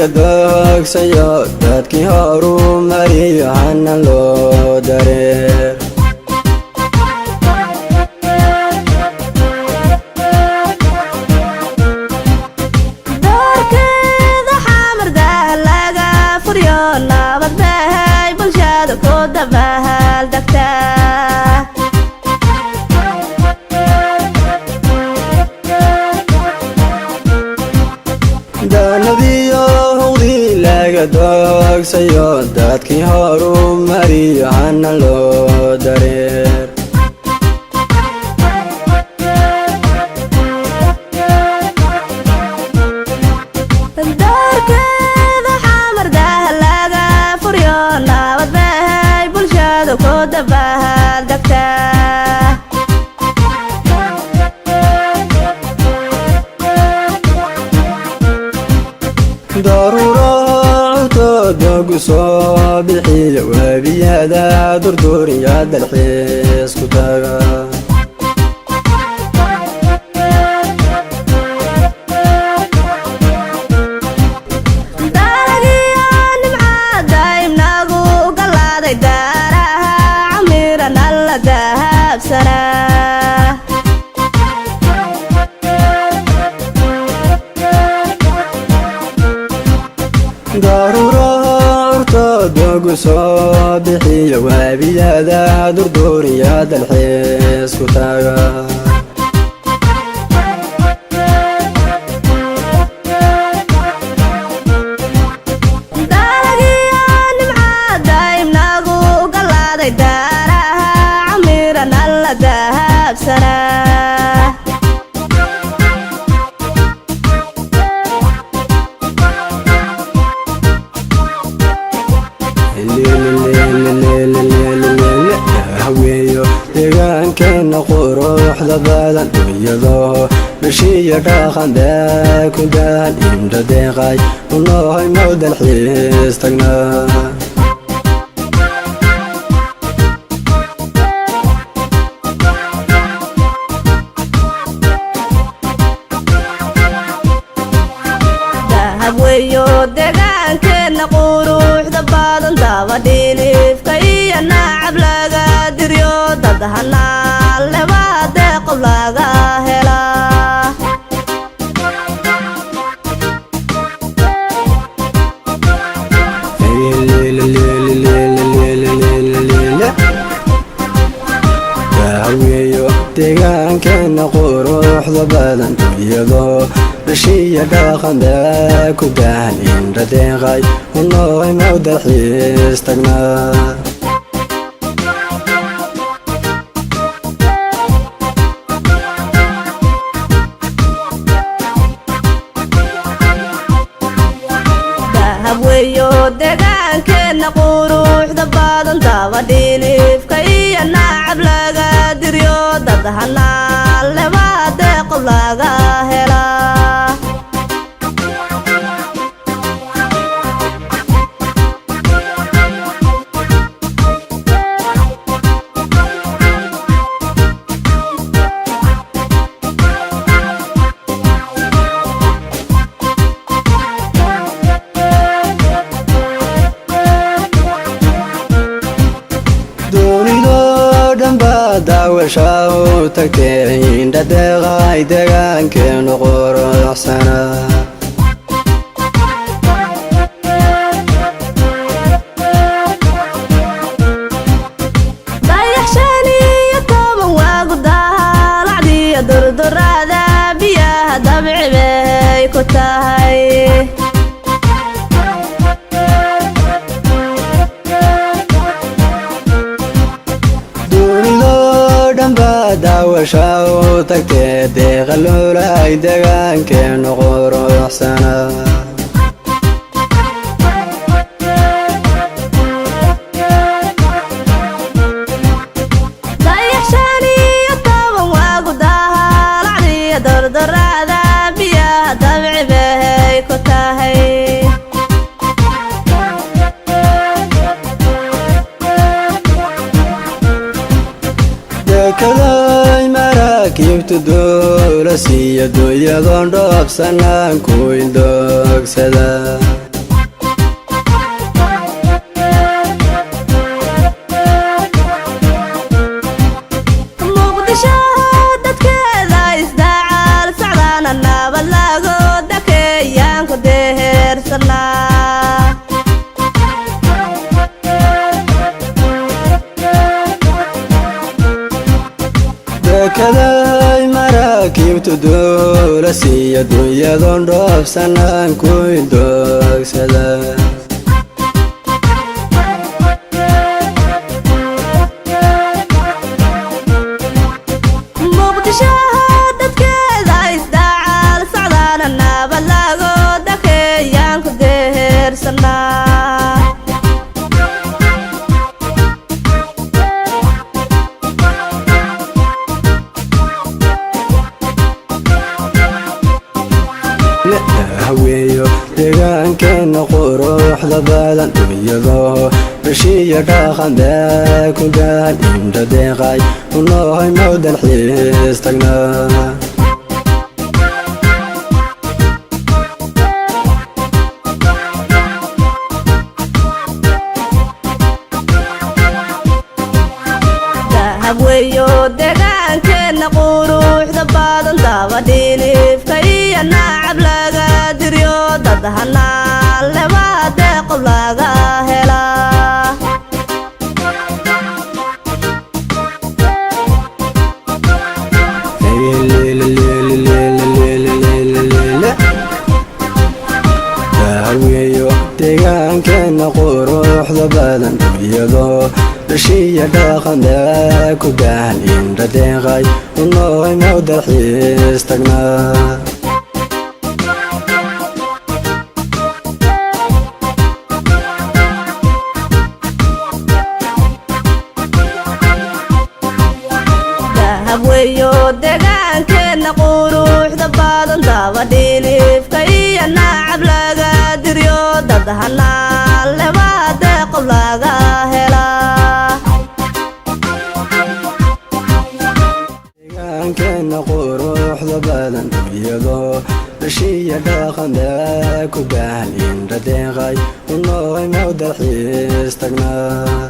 laga doogsayo dadkii horu mariyo hana loo dareer doorkeeda xamardaa laga furyo nabad bahay bulshada ku dabahal degtaa daanadiyo howdii laga doogsayo dadkii horu mariyo hana loo dareer doorkeeda xamardaa laga furyo nabad bahay bulshada ku dabahal degtaa daruuro cutoodogu soo bixiyo webiyada durduriya dalxiis ku taga dalagiyo nimcada imnagu galaaday daaraha camiran alla dahabsanaa daruuro curtoodogu soo bixiyo webiyada durduriya dalxiis ku taga dalagiyo nimcada imnagu galaaday daaraha camiran alla dahabsanaa haweeyo deegaankeena quruxda badan iyadoo bishiya dhaqan bee ku daan indho deeqay unohay mow dalxiis tagnaa dahabweeyo deegaankeena quruxda badan dabadhiilifka iyo nacab laga diryo dad hanaa lebaa deeqob laga helaa haweeyo deegaankeena quruxda badan iyadoo bishiya dhaqan bee ku daan indho deeqay unohay mow dalxiis tagnaa dahabweeyo deegaankeena quruxda badan dabadhiilifka iyo nacab laga diryo dad hanaa lebaa deeqob laga helaa doonidoo dhan baa daawasha u tagtay indha deeqay deegaankeenu quruxsana dayax 15 waagu daalacdiyo durdurada biyaha dabci bay ku tahay daawasha u tagtee deeqa loolay deegaankeenu quruxsana dayax 15 waagu daalacdiyo durdurada biyaha dabci bay ku tahay deekaday maraakiibtu doola siiya dooyadoon dhoobsanaan ku indoogsada dekedahay maraakiibtu duulasiiyo dunyadoon dhoofsanaan ku indoogsada haweeyo deegaankeena quruxda badan dunyadoo bishiya dhaqan bee ku gahan indha deeqay unoohay mawdan xiis tagnaa haweeyo deegaankeena quruxda badan dabadhiilifka iyo nacab laga diryo dad hanaan leba deeqob laga hela haweeyo deegaankeena quruxda badan dunyadoo bishiya dhaqan bee ku gahan indha deeqay unoohay mawdan xiis tagnaa haweeyo deegaankeena quruxda badan dabadhiilifka iyo nacab laga diryo dad hanaan leba deeqob laga hela deegaankeena quruxda badan dunyadoo bishiya dhaqan bee ku gahan indha deeqay unoohay mawdan xiis tagnaa